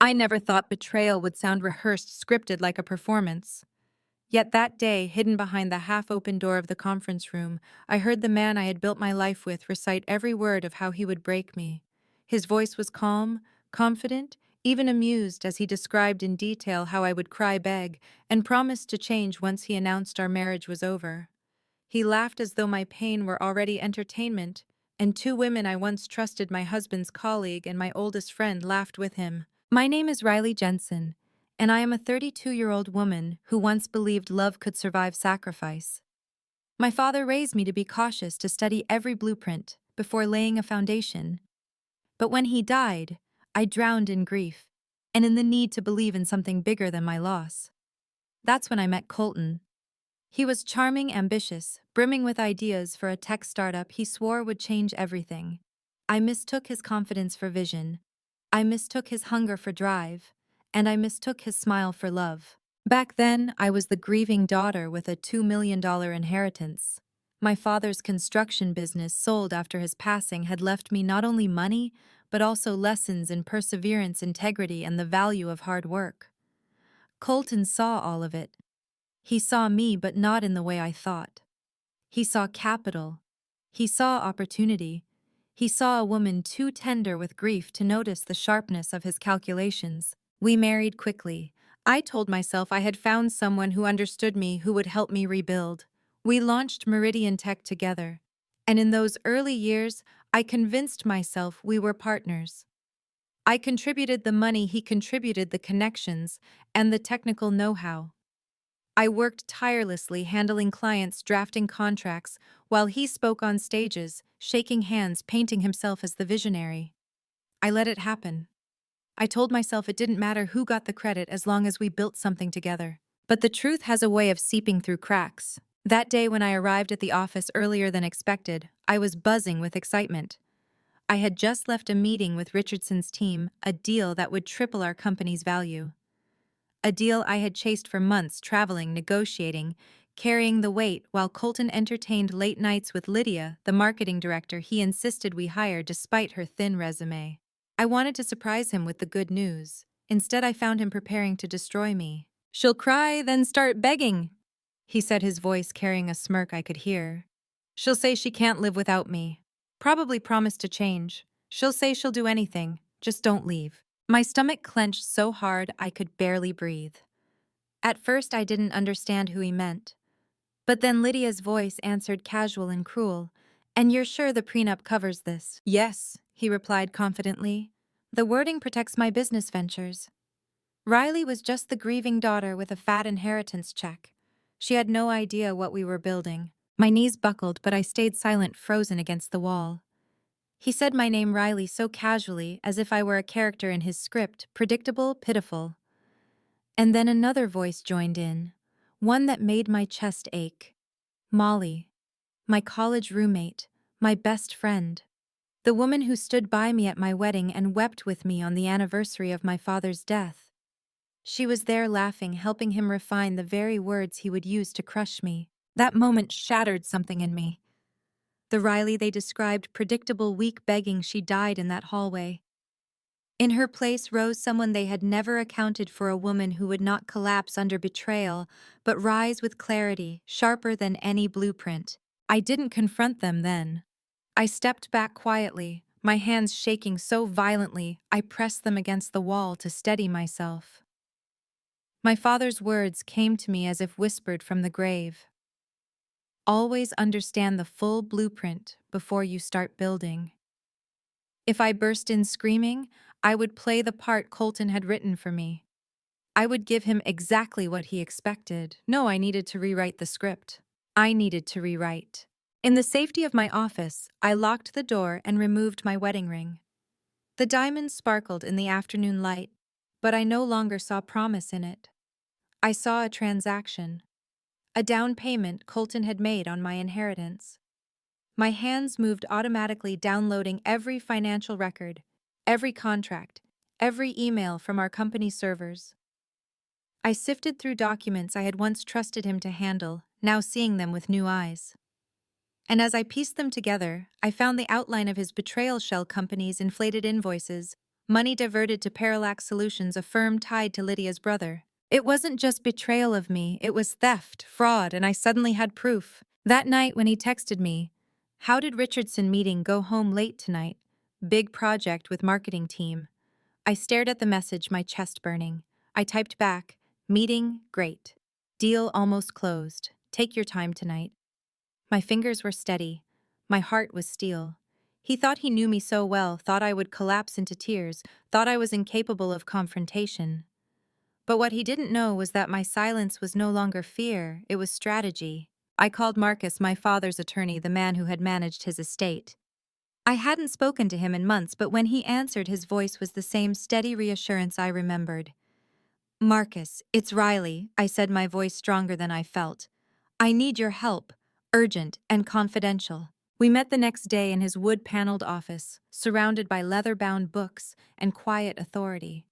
I never thought betrayal would sound rehearsed, scripted like a performance. Yet that day, hidden behind the half-open door of the conference room, I heard the man I had built my life with recite every word of how he would break me. His voice was calm, confident, even amused as he described in detail how I would cry beg and promised to change once he announced our marriage was over. He laughed as though my pain were already entertainment, and two women I once trusted, my husband's colleague and my oldest friend, laughed with him. My name is Riley Jensen, and I am a 32-year-old woman who once believed love could survive sacrifice. My father raised me to be cautious, to study every blueprint before laying a foundation. But when he died, I drowned in grief and in the need to believe in something bigger than my loss. That's when I met Colton. He was charming, ambitious, brimming with ideas for a tech startup he swore would change everything. I mistook his confidence for vision. I mistook his hunger for drive. And I mistook his smile for love. Back then, I was the grieving daughter with a $2 million inheritance. My father's construction business, sold after his passing, had left me not only money, but also lessons in perseverance, integrity, and the value of hard work. Colton saw all of it. He saw me, but not in the way I thought. He saw capital. He saw opportunity. He saw a woman too tender with grief to notice the sharpness of his calculations. We married quickly. I told myself I had found someone who understood me, who would help me rebuild. We launched Meridian Tech together. And in those early years, I convinced myself we were partners. I contributed the money, he contributed the connections and the technical know-how. I worked tirelessly, handling clients, drafting contracts, while he spoke on stages, shaking hands, painting himself as the visionary. I let it happen. I told myself it didn't matter who got the credit as long as we built something together. But the truth has a way of seeping through cracks. That day when I arrived at the office earlier than expected, I was buzzing with excitement. I had just left a meeting with Richardson's team, a deal that would triple our company's value. A deal I had chased for months, traveling, negotiating, carrying the weight, while Colton entertained late nights with Lydia, the marketing director he insisted we hire despite her thin resume. I wanted to surprise him with the good news. Instead, I found him preparing to destroy me. "She'll cry, then start begging," he said, his voice carrying a smirk I could hear. "She'll say she can't live without me. Probably promise to change. She'll say she'll do anything, just don't leave." My stomach clenched so hard I could barely breathe. At first, I didn't understand who he meant. But then Lydia's voice answered, casual and cruel, "And you're sure the prenup covers this?" "Yes," he replied confidently. "The wording protects my business ventures." Riley was just the grieving daughter with a fat inheritance check. She had no idea what we were building. My knees buckled, but I stayed silent, frozen against the wall. He said my name, Riley, so casually, as if I were a character in his script, predictable, pitiful. And then another voice joined in, one that made my chest ache. Molly, my college roommate, my best friend. The woman who stood by me at my wedding and wept with me on the anniversary of my father's death. She was there laughing, helping him refine the very words he would use to crush me. That moment shattered something in me. The Riley they described, predictable, weak, begging, she died in that hallway. In her place rose someone they had never accounted for, a woman who would not collapse under betrayal, but rise with clarity, sharper than any blueprint. I didn't confront them then. I stepped back quietly, my hands shaking so violently I pressed them against the wall to steady myself. My father's words came to me as if whispered from the grave. Always understand the full blueprint before you start building. If I burst in screaming, I would play the part Colton had written for me. I would give him exactly what he expected. No, I needed to rewrite the script. I needed to rewrite. In the safety of my office, I locked the door and removed my wedding ring. The diamonds sparkled in the afternoon light, but I no longer saw promise in it. I saw a transaction. A down payment Colton had made on my inheritance. My hands moved automatically, downloading every financial record, every contract, every email from our company servers. I sifted through documents I had once trusted him to handle, now seeing them with new eyes. And as I pieced them together, I found the outline of his betrayal shell company's inflated invoices, money diverted to Parallax Solutions, a firm tied to Lydia's brother. It wasn't just betrayal of me, it was theft, fraud, and I suddenly had proof. That night when he texted me, "How did Richardson meeting go home late tonight? Big project with marketing team." I stared at the message, my chest burning. I typed back, "Meeting, great. Deal almost closed. Take your time tonight." My fingers were steady. My heart was steel. He thought he knew me so well, thought I would collapse into tears, thought I was incapable of confrontation. But what he didn't know was that my silence was no longer fear, it was strategy. I called Marcus, my father's attorney, the man who had managed his estate. I hadn't spoken to him in months, but when he answered, his voice was the same steady reassurance I remembered. "Marcus, it's Riley," I said, my voice stronger than I felt. "I need your help, urgent and confidential." We met the next day in his wood-paneled office, surrounded by leather-bound books and quiet authority.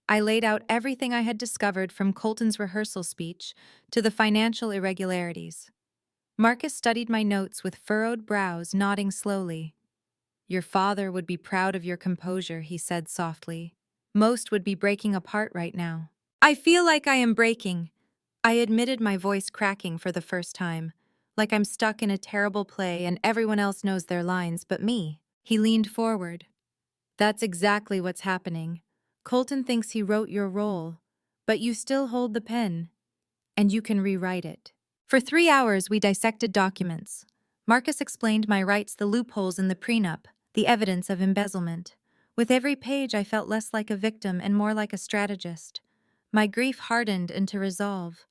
I laid out everything I had discovered, from Colton's rehearsal speech to the financial irregularities. Marcus studied my notes with furrowed brows, nodding slowly. "Your father would be proud of your composure," he said softly. "Most would be breaking apart right now." "I feel like I am breaking," I admitted, my voice cracking for the first time. "Like I'm stuck in a terrible play and everyone else knows their lines but me." He leaned forward. "That's exactly what's happening. Colton thinks he wrote your role, but you still hold the pen, and you can rewrite it." For 3 hours we dissected documents. Marcus explained my rights, the loopholes in the prenup, the evidence of embezzlement. With every page I felt less like a victim and more like a strategist. My grief hardened into resolve.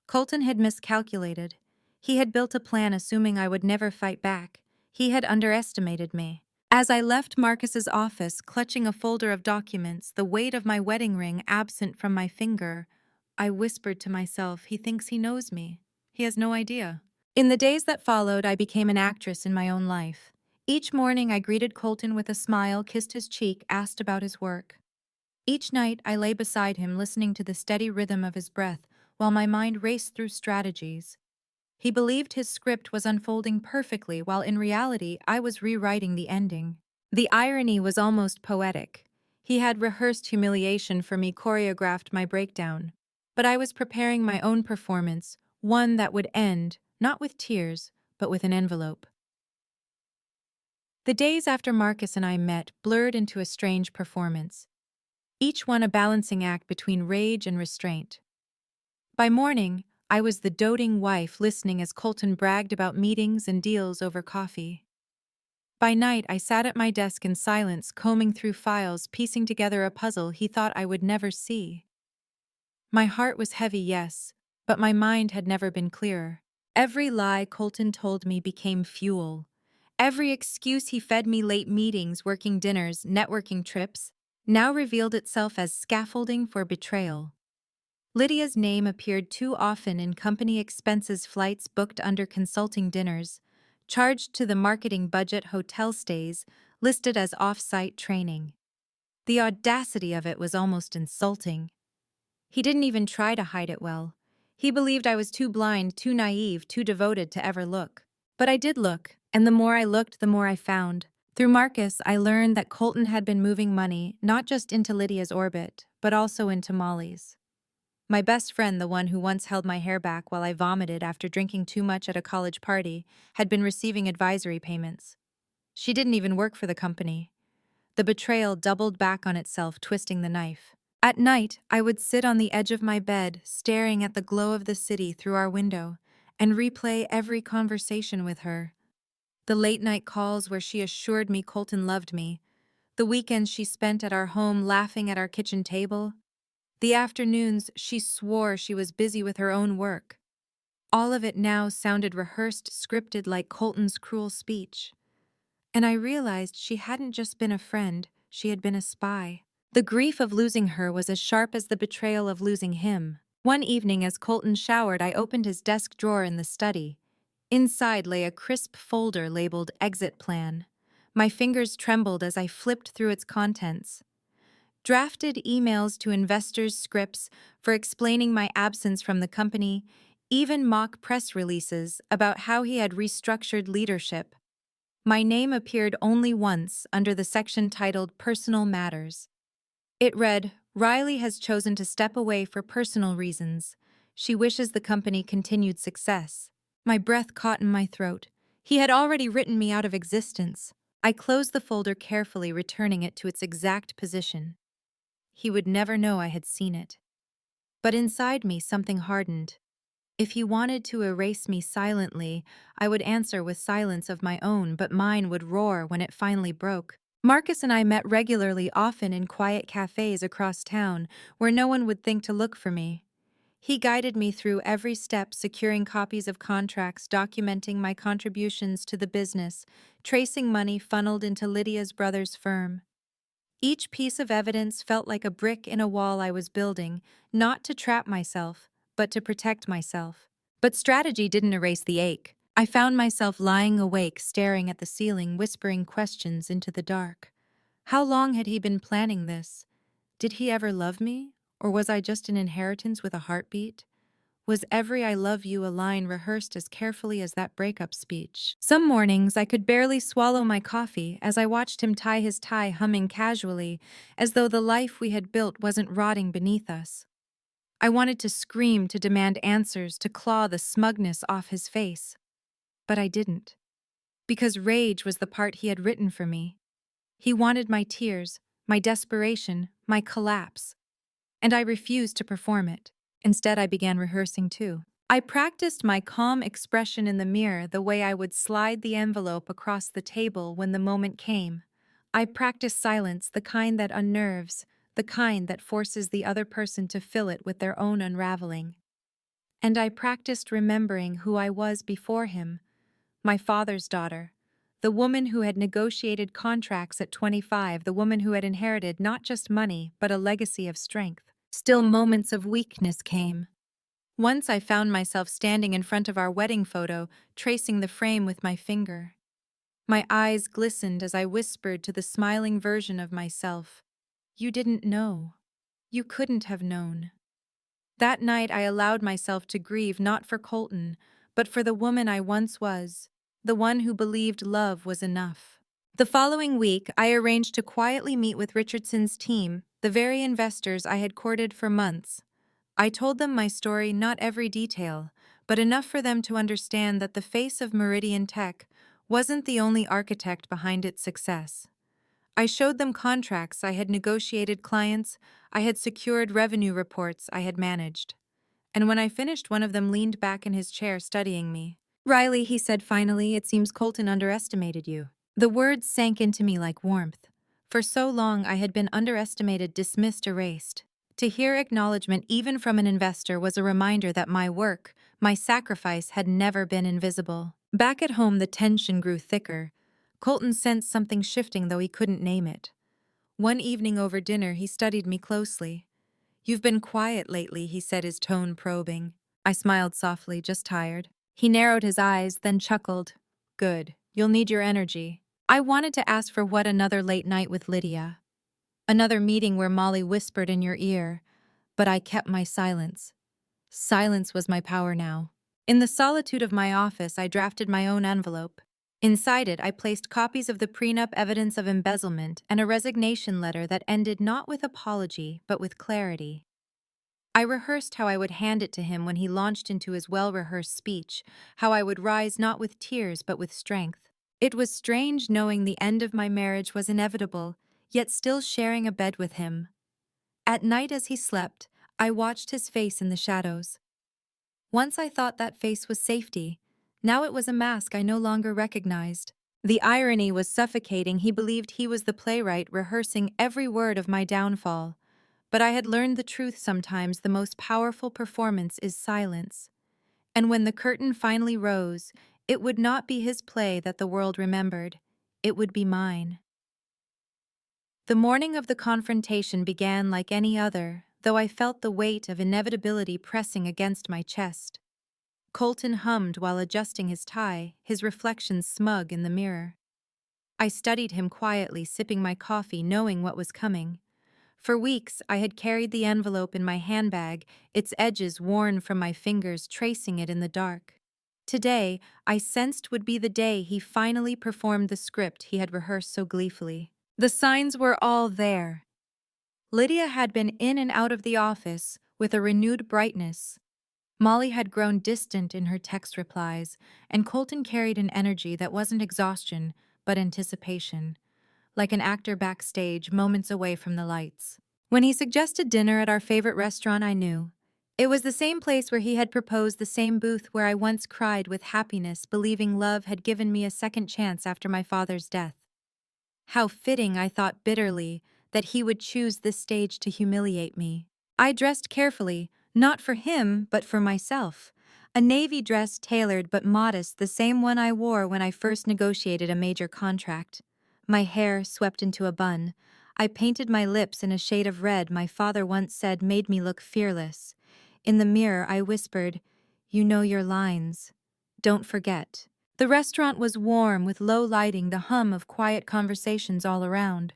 Colton had miscalculated. He had built a plan assuming I would never fight back. He had underestimated me. As I left Marcus's office, clutching a folder of documents, the weight of my wedding ring absent from my finger, I whispered to myself, "He thinks he knows me. He has no idea." In the days that followed, I became an actress in my own life. Each morning I greeted Colton with a smile, kissed his cheek, asked about his work. Each night I lay beside him, listening to the steady rhythm of his breath while my mind raced through strategies. He believed his script was unfolding perfectly, while in reality I was rewriting the ending. The irony was almost poetic. He had rehearsed humiliation for me, choreographed my breakdown. But I was preparing my own performance, one that would end, not with tears, but with an envelope. The days after Marcus and I met blurred into a strange performance, each one a balancing act between rage and restraint. By morning, I was the doting wife listening as Colton bragged about meetings and deals over coffee. By night, I sat at my desk in silence, combing through files, piecing together a puzzle he thought I would never see. My heart was heavy, yes, but my mind had never been clearer. Every lie Colton told me became fuel. Every excuse he fed me, late meetings, working dinners, networking trips, now revealed itself as scaffolding for betrayal. Lydia's name appeared too often in company expenses, flights booked under consulting dinners, charged to the marketing budget, hotel stays, listed as off-site training. The audacity of it was almost insulting. He didn't even try to hide it well. He believed I was too blind, too naive, too devoted to ever look. But I did look, and the more I looked, the more I found. Through Marcus, I learned that Colton had been moving money, not just into Lydia's orbit, but also into Molly's. My best friend, the one who once held my hair back while I vomited after drinking too much at a college party, had been receiving advisory payments. She didn't even work for the company. The betrayal doubled back on itself, twisting the knife. At night, I would sit on the edge of my bed, staring at the glow of the city through our window, and replay every conversation with her. The late-night calls where she assured me Colton loved me, the weekends she spent at our home laughing at our kitchen table, the afternoons she swore she was busy with her own work. All of it now sounded rehearsed, scripted, like Colton's cruel speech. And I realized she hadn't just been a friend, she had been a spy. The grief of losing her was as sharp as the betrayal of losing him. One evening as Colton showered, I opened his desk drawer in the study. Inside lay a crisp folder labeled Exit Plan. My fingers trembled as I flipped through its contents. Drafted emails to investors, scripts for explaining my absence from the company, even mock press releases about how he had restructured leadership. My name appeared only once under the section titled Personal Matters. It read, "Riley has chosen to step away for personal reasons. She wishes the company continued success." My breath caught in my throat. He had already written me out of existence. I closed the folder carefully, returning it to its exact position. He would never know I had seen it. But inside me, something hardened. If he wanted to erase me silently, I would answer with silence of my own, but mine would roar when it finally broke. Marcus and I met regularly, often in quiet cafes across town, where no one would think to look for me. He guided me through every step, securing copies of contracts, documenting my contributions to the business, tracing money funneled into Lydia's brother's firm. Each piece of evidence felt like a brick in a wall I was building, not to trap myself, but to protect myself. But strategy didn't erase the ache. I found myself lying awake, staring at the ceiling, whispering questions into the dark. How long had he been planning this? Did he ever love me? Or was I just an inheritance with a heartbeat? Was every "I love you" a line rehearsed as carefully as that breakup speech? Some mornings I could barely swallow my coffee as I watched him tie his tie, humming casually, as though the life we had built wasn't rotting beneath us. I wanted to scream, to demand answers, to claw the smugness off his face. But I didn't. Because rage was the part he had written for me. He wanted my tears, my desperation, my collapse. And I refused to perform it. Instead, I began rehearsing too. I practiced my calm expression in the mirror, the way I would slide the envelope across the table when the moment came. I practiced silence, the kind that unnerves, the kind that forces the other person to fill it with their own unraveling. And I practiced remembering who I was before him, my father's daughter, the woman who had negotiated contracts at 25, the woman who had inherited not just money, but a legacy of strength. Still, moments of weakness came. Once I found myself standing in front of our wedding photo, tracing the frame with my finger. My eyes glistened as I whispered to the smiling version of myself, "You didn't know. You couldn't have known." That night I allowed myself to grieve, not for Colton, but for the woman I once was, the one who believed love was enough. The following week, I arranged to quietly meet with Richardson's team, the very investors I had courted for months. I told them my story, not every detail, but enough for them to understand that the face of Meridian Tech wasn't the only architect behind its success. I showed them contracts I had negotiated, clients I had secured, revenue reports I had managed. And when I finished, one of them leaned back in his chair, studying me. "Riley," he said finally, "it seems Colton underestimated you." The words sank into me like warmth. For so long I had been underestimated, dismissed, erased. To hear acknowledgement even from an investor was a reminder that my work, my sacrifice, had never been invisible. Back at home, the tension grew thicker. Colton sensed something shifting, though he couldn't name it. One evening over dinner, he studied me closely. "You've been quiet lately," he said, his tone probing. I smiled softly, "Just tired." He narrowed his eyes, then chuckled. "Good. You'll need your energy." I wanted to ask for what another late night with Lydia. Another meeting where Molly whispered in your ear, but I kept my silence. Silence was my power now. In the solitude of my office, I drafted my own envelope. Inside it, I placed copies of the prenup, evidence of embezzlement, and a resignation letter that ended not with apology, but with clarity. I rehearsed how I would hand it to him when he launched into his well-rehearsed speech, how I would rise not with tears, but with strength. It was strange knowing the end of my marriage was inevitable, yet still sharing a bed with him. At night as he slept, I watched his face in the shadows. Once I thought that face was safety. Now it was a mask I no longer recognized. The irony was suffocating. He believed he was the playwright, rehearsing every word of my downfall. But I had learned the truth: sometimes the most powerful performance is silence. And when the curtain finally rose, it would not be his play that the world remembered. It would be mine. The morning of the confrontation began like any other, though I felt the weight of inevitability pressing against my chest. Colton hummed while adjusting his tie, his reflection smug in the mirror. I studied him quietly, sipping my coffee, knowing what was coming. For weeks, I had carried the envelope in my handbag, its edges worn from my fingers, tracing it in the dark. Today, I sensed would be the day he finally performed the script he had rehearsed so gleefully. The signs were all there. Lydia had been in and out of the office with a renewed brightness. Molly had grown distant in her text replies, and Colton carried an energy that wasn't exhaustion, but anticipation, like an actor backstage moments away from the lights. When he suggested dinner at our favorite restaurant, I knew. It was the same place where he had proposed, the same booth where I once cried with happiness, believing love had given me a second chance after my father's death. How fitting, I thought bitterly, that he would choose this stage to humiliate me. I dressed carefully, not for him, but for myself. A navy dress tailored but modest, the same one I wore when I first negotiated a major contract. My hair swept into a bun. I painted my lips in a shade of red my father once said made me look fearless. In the mirror, I whispered, "You know your lines. Don't forget." The restaurant was warm with low lighting, the hum of quiet conversations all around.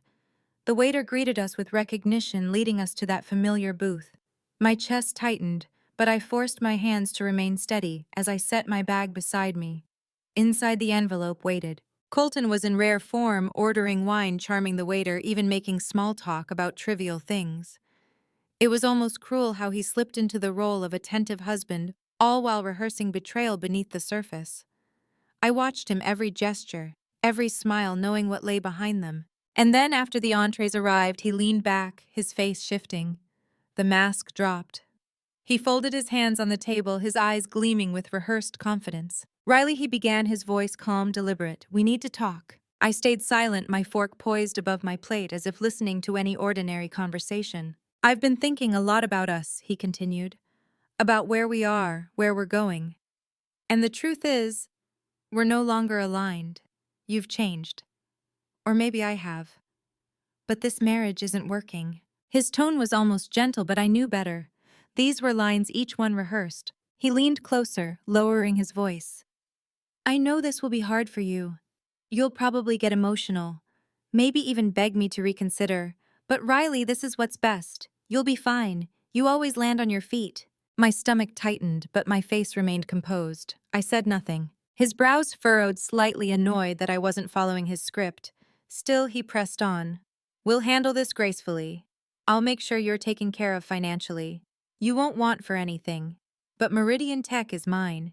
The waiter greeted us with recognition, leading us to that familiar booth. My chest tightened, but I forced my hands to remain steady as I set my bag beside me. Inside the envelope waited. Colton was in rare form, ordering wine, charming the waiter, even making small talk about trivial things. It was almost cruel how he slipped into the role of attentive husband, all while rehearsing betrayal beneath the surface. I watched him, every gesture, every smile, knowing what lay behind them. And then, after the entrees arrived, he leaned back, his face shifting. The mask dropped. He folded his hands on the table, his eyes gleaming with rehearsed confidence. "Riley," he began, his voice calm, deliberate. "We need to talk." I stayed silent, my fork poised above my plate as if listening to any ordinary conversation. "I've been thinking a lot about us," he continued. "About where we are, where we're going. And the truth is, we're no longer aligned. You've changed. Or maybe I have. But this marriage isn't working." His tone was almost gentle, but I knew better. These were lines, each one rehearsed. He leaned closer, lowering his voice. "I know this will be hard for you. You'll probably get emotional, maybe even beg me to reconsider. But Riley, this is what's best. You'll be fine. You always land on your feet." My stomach tightened, but my face remained composed. I said nothing. His brows furrowed, slightly annoyed that I wasn't following his script. Still, he pressed on. "We'll handle this gracefully. I'll make sure you're taken care of financially. You won't want for anything. But Meridian Tech is mine.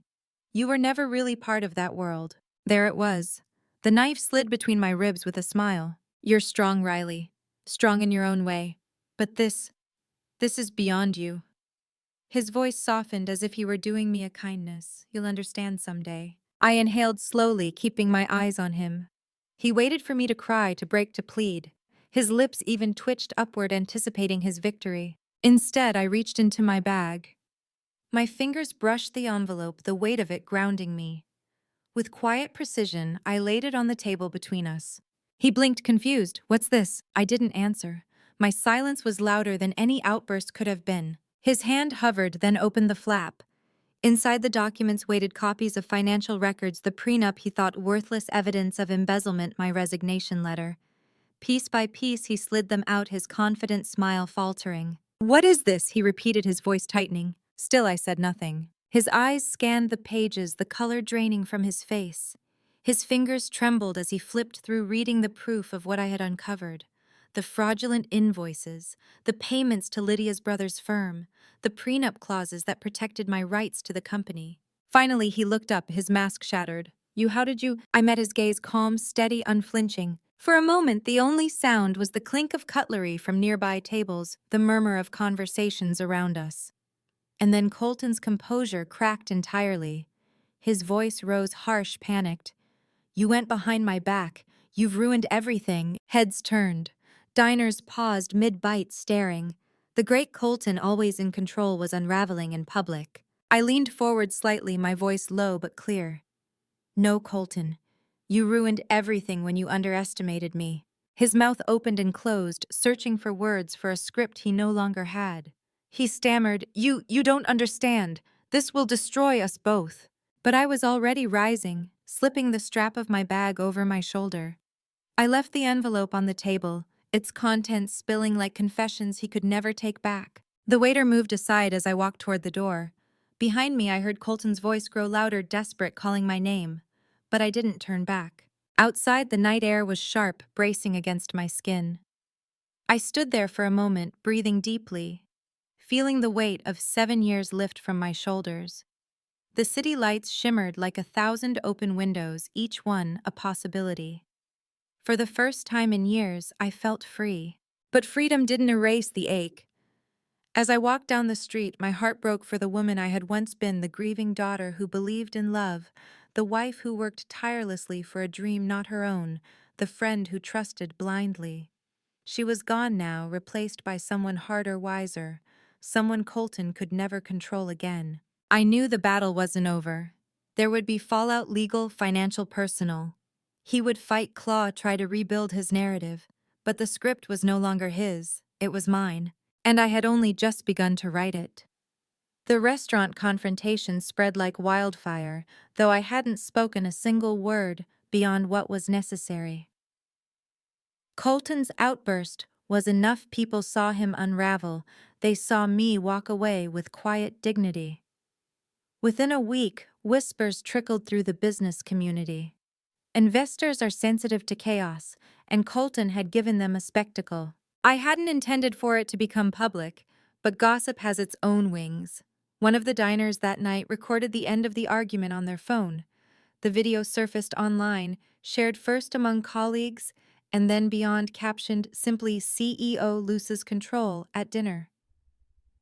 You were never really part of that world." There it was. The knife slid between my ribs with a smile. "You're strong, Riley. Strong in your own way. But this is beyond you." His voice softened as if he were doing me a kindness. "You'll understand someday." I inhaled slowly, keeping my eyes on him. He waited for me to cry, to break, to plead. His lips even twitched upward, anticipating his victory. Instead, I reached into my bag. My fingers brushed the envelope, the weight of it grounding me. With quiet precision, I laid it on the table between us. He blinked, confused. "What's this?" I didn't answer. My silence was louder than any outburst could have been. His hand hovered, then opened the flap. Inside the documents waited copies of financial records, the prenup he thought worthless evidence of embezzlement, my resignation letter. Piece by piece, he slid them out, his confident smile faltering. "What is this?" he repeated, his voice tightening. Still, I said nothing. His eyes scanned the pages, the color draining from his face. His fingers trembled as he flipped through, reading the proof of what I had uncovered. The fraudulent invoices, the payments to Lydia's brother's firm, the prenup clauses that protected my rights to the company. Finally, he looked up, his mask shattered. How did you?" I met his gaze, calm, steady, unflinching. For a moment, the only sound was the clink of cutlery from nearby tables, the murmur of conversations around us. And then Colton's composure cracked entirely. His voice rose harsh, panicked. "You went behind my back. You've ruined everything." Heads turned. Diners paused mid-bite, staring. The great Colton, always in control, was unraveling in public. I leaned forward slightly, my voice low but clear. "No, Colton. You ruined everything when you underestimated me." His mouth opened and closed, searching for words for a script he no longer had. He stammered, You don't understand. This will destroy us both." But I was already rising, slipping the strap of my bag over my shoulder. I left the envelope on the table, its contents spilling like confessions he could never take back. The waiter moved aside as I walked toward the door. Behind me, I heard Colton's voice grow louder, desperate, calling my name. But I didn't turn back. Outside, the night air was sharp, bracing against my skin. I stood there for a moment, breathing deeply, feeling the weight of 7 years lift from my shoulders. The city lights shimmered like 1,000 open windows, each one a possibility. For the first time in years, I felt free. But freedom didn't erase the ache. As I walked down the street, my heart broke for the woman I had once been, the grieving daughter who believed in love, the wife who worked tirelessly for a dream not her own, the friend who trusted blindly. She was gone now, replaced by someone harder, wiser, someone Colton could never control again. I knew the battle wasn't over. There would be fallout, legal, financial, personal. He would fight, claw, try to rebuild his narrative. But the script was no longer his, it was mine. And I had only just begun to write it. The restaurant confrontation spread like wildfire, though I hadn't spoken a single word beyond what was necessary. Colton's outburst was enough. People saw him unravel. They saw me walk away with quiet dignity. Within a week, whispers trickled through the business community. Investors are sensitive to chaos, and Colton had given them a spectacle. I hadn't intended for it to become public, but gossip has its own wings. One of the diners that night recorded the end of the argument on their phone. The video surfaced online, shared first among colleagues, and then beyond, captioned simply "CEO loses control at dinner."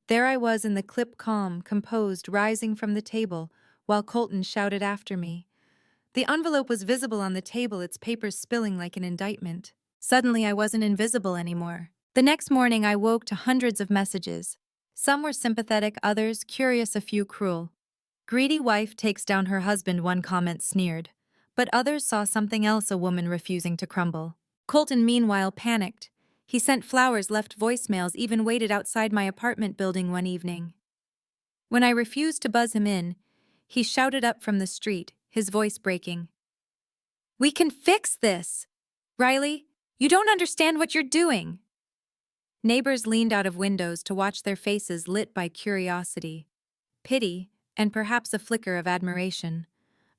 There I was in the clip, calm, composed, rising from the table, while Colton shouted after me. The envelope was visible on the table, its papers spilling like an indictment. Suddenly I wasn't invisible anymore. The next morning I woke to hundreds of messages. Some were sympathetic, others curious, a few cruel. "Greedy wife takes down her husband," one comment sneered. But others saw something else, a woman refusing to crumble. Colton, meanwhile, panicked. He sent flowers, left voicemails, even waited outside my apartment building one evening. When I refused to buzz him in, he shouted up from the street, his voice breaking. "We can fix this! Riley, you don't understand what you're doing!" Neighbors leaned out of windows to watch, their faces lit by curiosity, pity, and perhaps a flicker of admiration.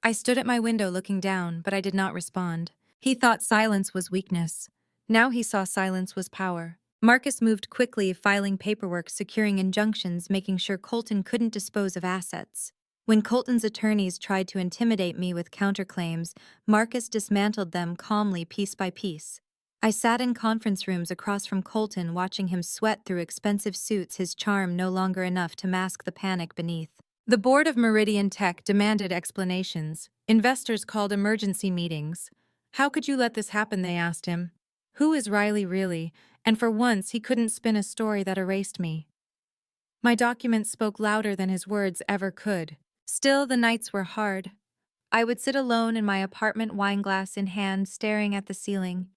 I stood at my window looking down, but I did not respond. He thought silence was weakness. Now he saw silence was power. Marcus moved quickly, filing paperwork, securing injunctions, making sure Colton couldn't dispose of assets. When Colton's attorneys tried to intimidate me with counterclaims, Marcus dismantled them calmly, piece by piece. I sat in conference rooms across from Colton, watching him sweat through expensive suits, his charm no longer enough to mask the panic beneath. The board of Meridian Tech demanded explanations. Investors called emergency meetings. "How could you let this happen?" they asked him. Who is Riley really? And for once, he couldn't spin a story that erased me. My documents spoke louder than his words ever could. Still, the nights were hard. I would sit alone in my apartment, wineglass in hand, staring at the ceiling.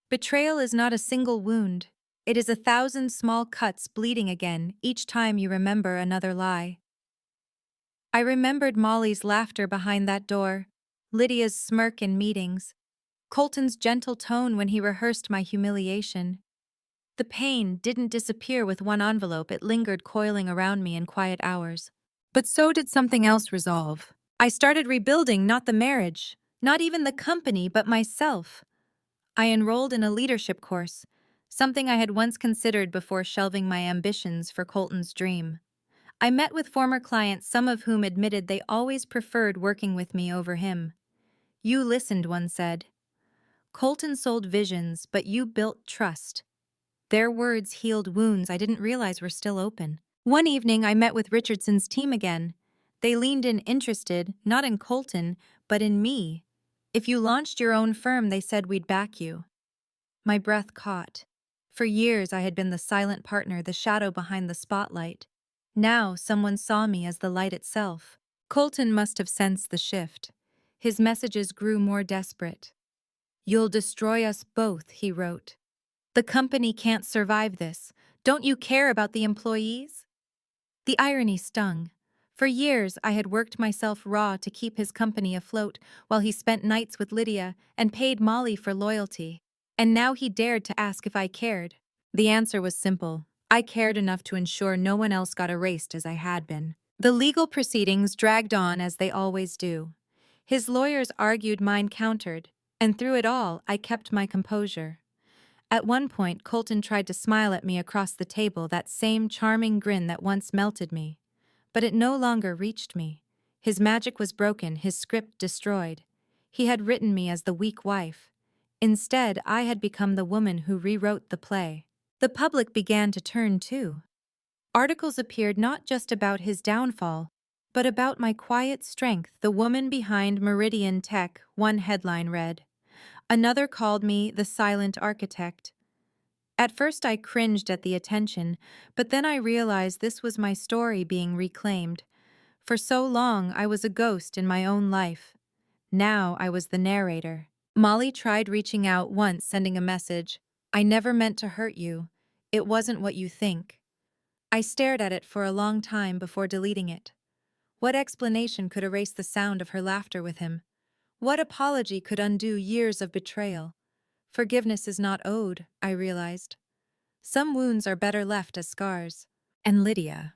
Betrayal is not a single wound. It is 1,000 small cuts bleeding again each time you remember another lie. I remembered Molly's laughter behind that door, Lydia's smirk in meetings, Colton's gentle tone when he rehearsed my humiliation. The pain didn't disappear with one envelope, it lingered, coiling around me in quiet hours. But so did something else resolve. I started rebuilding, not the marriage, not even the company, but myself. I enrolled in a leadership course, something I had once considered before shelving my ambitions for Colton's dream. I met with former clients, some of whom admitted they always preferred working with me over him. "You listened," one said. "Colton sold visions, but you built trust." Their words healed wounds I didn't realize were still open. One evening, I met with Richardson's team again. They leaned in, interested, not in Colton, but in me. "If you launched your own firm," they said, "we'd back you." My breath caught. For years, I had been the silent partner, the shadow behind the spotlight. Now, someone saw me as the light itself. Colton must have sensed the shift. His messages grew more desperate. "You'll destroy us both," he wrote. "The company can't survive this. Don't you care about the employees?" The irony stung. For years, I had worked myself raw to keep his company afloat, while he spent nights with Lydia and paid Molly for loyalty. And now he dared to ask if I cared. The answer was simple. I cared enough to ensure no one else got erased as I had been. The legal proceedings dragged on as they always do. His lawyers argued, mine countered, and through it all, I kept my composure. At one point, Colton tried to smile at me across the table, that same charming grin that once melted me. But it no longer reached me. His magic was broken, his script destroyed. He had written me as the weak wife. Instead, I had become the woman who rewrote the play. The public began to turn too. Articles appeared not just about his downfall, but about my quiet strength. The woman behind Meridian Tech, one headline read. Another called me the silent architect. At first I cringed at the attention, but then I realized this was my story being reclaimed. For so long I was a ghost in my own life. Now I was the narrator. Molly tried reaching out once, sending a message. I never meant to hurt you. It wasn't what you think. I stared at it for a long time before deleting it. What explanation could erase the sound of her laughter with him? What apology could undo years of betrayal? Forgiveness is not owed, I realized. Some wounds are better left as scars. And Lydia.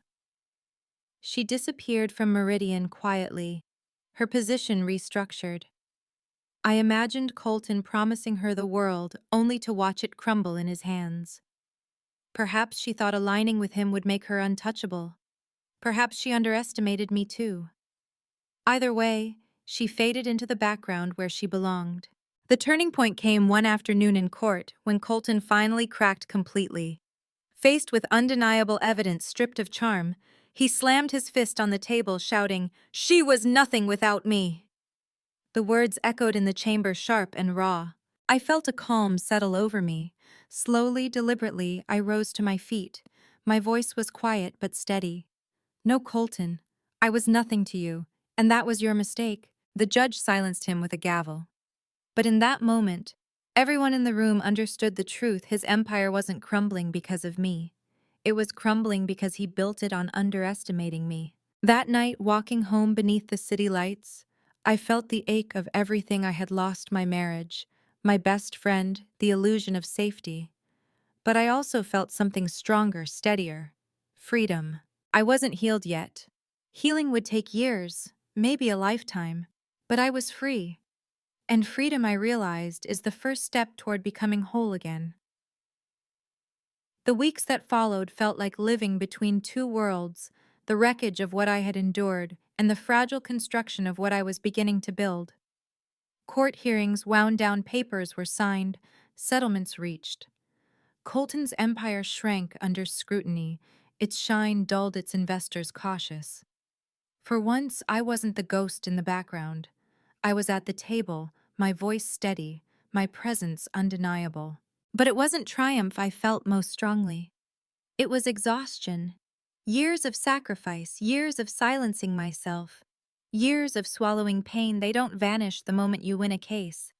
She disappeared from Meridian quietly, her position restructured. I imagined Colton promising her the world only to watch it crumble in his hands. Perhaps she thought aligning with him would make her untouchable. Perhaps she underestimated me too. Either way, she faded into the background where she belonged. The turning point came one afternoon in court when Colton finally cracked completely. Faced with undeniable evidence stripped of charm, he slammed his fist on the table, shouting, "She was nothing without me!" The words echoed in the chamber sharp and raw. I felt a calm settle over me. Slowly, deliberately, I rose to my feet. My voice was quiet but steady. "No, Colton. I was nothing to you, and that was your mistake." The judge silenced him with a gavel. But in that moment, everyone in the room understood the truth. His empire wasn't crumbling because of me. It was crumbling because he built it on underestimating me. That night, walking home beneath the city lights, I felt the ache of everything I had lost: my marriage, my best friend, the illusion of safety. But I also felt something stronger, steadier: freedom. I wasn't healed yet. Healing would take years, maybe a lifetime. But I was free. And freedom, I realized, is the first step toward becoming whole again. The weeks that followed felt like living between two worlds: the wreckage of what I had endured and the fragile construction of what I was beginning to build. Court hearings wound down, papers were signed, settlements reached. Colton's empire shrank under scrutiny, its shine dulled its investors cautious. For once, I wasn't the ghost in the background. I was at the table, my voice steady, my presence undeniable. But it wasn't triumph I felt most strongly. It was exhaustion. Years of sacrifice, years of silencing myself, years of swallowing pain. They don't vanish the moment you win a case.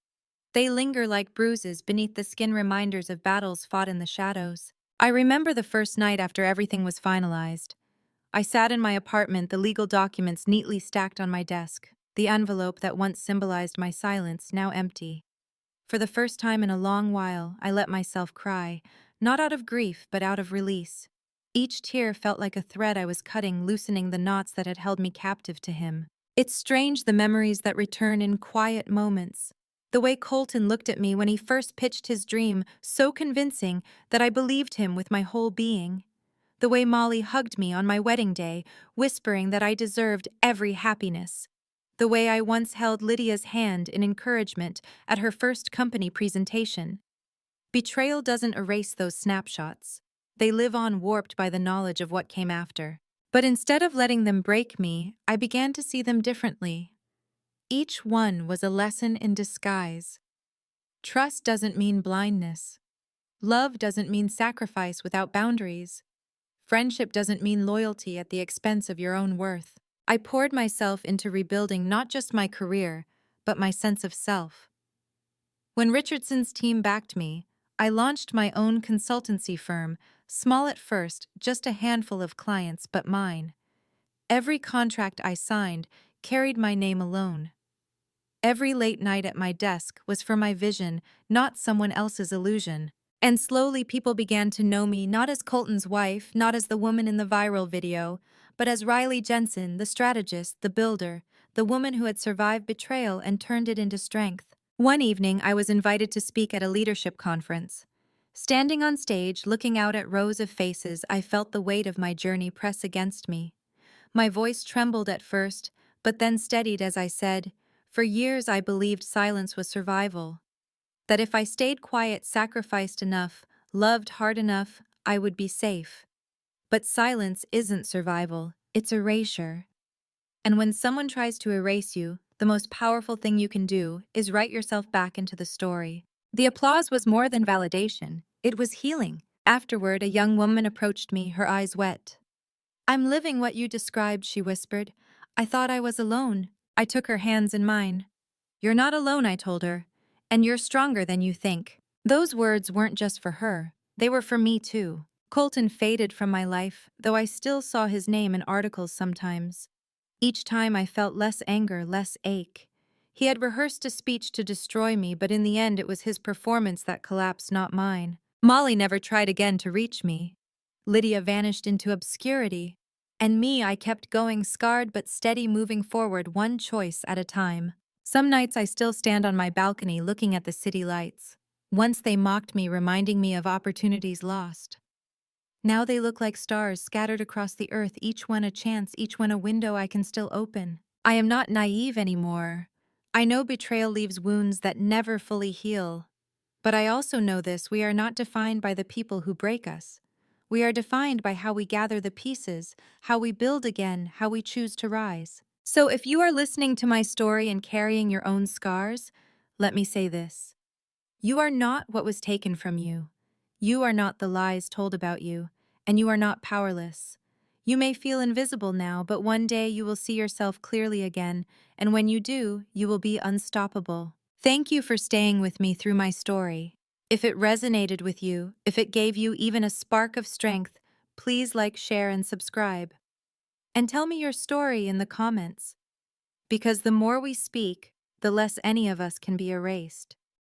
They linger like bruises beneath the skin, reminders of battles fought in the shadows. I remember the first night after everything was finalized. I sat in my apartment, the legal documents neatly stacked on my desk, the envelope that once symbolized my silence now empty. For the first time in a long while, I let myself cry, not out of grief but out of release. Each tear felt like a thread I was cutting, loosening the knots that had held me captive to him. It's strange, the memories that return in quiet moments. The way Colton looked at me when he first pitched his dream, so convincing that I believed him with my whole being. The way Molly hugged me on my wedding day, whispering that I deserved every happiness. The way I once held Lydia's hand in encouragement at her first company presentation. Betrayal doesn't erase those snapshots. They live on, warped by the knowledge of what came after. But instead of letting them break me, I began to see them differently. Each one was a lesson in disguise. Trust doesn't mean blindness. Love doesn't mean sacrifice without boundaries. Friendship doesn't mean loyalty at the expense of your own worth. I poured myself into rebuilding not just my career, but my sense of self. When Richardson's team backed me, I launched my own consultancy firm, small at first, just a handful of clients, but mine. Every contract I signed carried my name alone. Every late night at my desk was for my vision, not someone else's illusion. And slowly people began to know me, not as Colton's wife, not as the woman in the viral video, but as Riley Jensen, the strategist, the builder, the woman who had survived betrayal and turned it into strength. One evening, I was invited to speak at a leadership conference. Standing on stage, looking out at rows of faces, I felt the weight of my journey press against me. My voice trembled at first, but then steadied as I said, "For years I believed silence was survival. That if I stayed quiet, sacrificed enough, loved hard enough, I would be safe. But silence isn't survival, it's erasure. And when someone tries to erase you, the most powerful thing you can do is write yourself back into the story." The applause was more than validation, it was healing. Afterward, a young woman approached me, her eyes wet. "I'm living what you described," she whispered. "I thought I was alone." I took her hands in mine. "You're not alone," I told her. "And you're stronger than you think." Those words weren't just for her, they were for me too. Colton faded from my life, though I still saw his name in articles sometimes. Each time I felt less anger, less ache. He had rehearsed a speech to destroy me, but in the end it was his performance that collapsed, not mine. Molly never tried again to reach me. Lydia vanished into obscurity. And me, I kept going, scarred but steady, moving forward one choice at a time. Some nights I still stand on my balcony looking at the city lights. Once they mocked me, reminding me of opportunities lost. Now they look like stars scattered across the earth, each one a chance, each one a window I can still open. I am not naive anymore. I know betrayal leaves wounds that never fully heal. But I also know this: we are not defined by the people who break us. We are defined by how we gather the pieces, how we build again, how we choose to rise. So if you are listening to my story and carrying your own scars, let me say this. You are not what was taken from you. You are not the lies told about you, and you are not powerless. You may feel invisible now, but one day you will see yourself clearly again, and when you do, you will be unstoppable. Thank you for staying with me through my story. If it resonated with you, if it gave you even a spark of strength, please like, share, and subscribe. And tell me your story in the comments, because the more we speak, the less any of us can be erased.